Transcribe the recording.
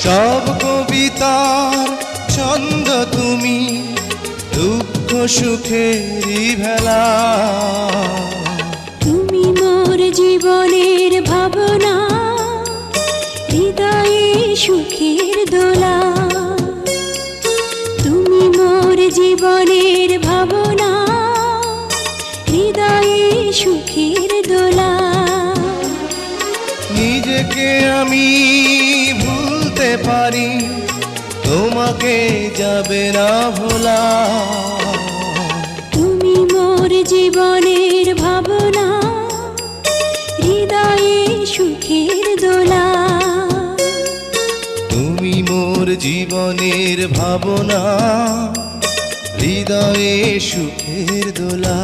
সব কবিতার ছন্দ তুমি, দুঃখ সুখেরই ভেলা। তুমি মোর জীবনের ভাবনা, হৃদয়ে সুখের দোলা। তুমি মোর জীবনের ভাবনা, হৃদয়ে সুখের দোলা। নিজেকে আমি ভুলতে পারি, তোমাকে যাবে না ভোলা। তুমি মোর জীবনের ভাবনা, হৃদয়ে সুখের দোলা। তুমি মোর জীবনের ভাবনা, হৃদয়ে সুখের দোলা।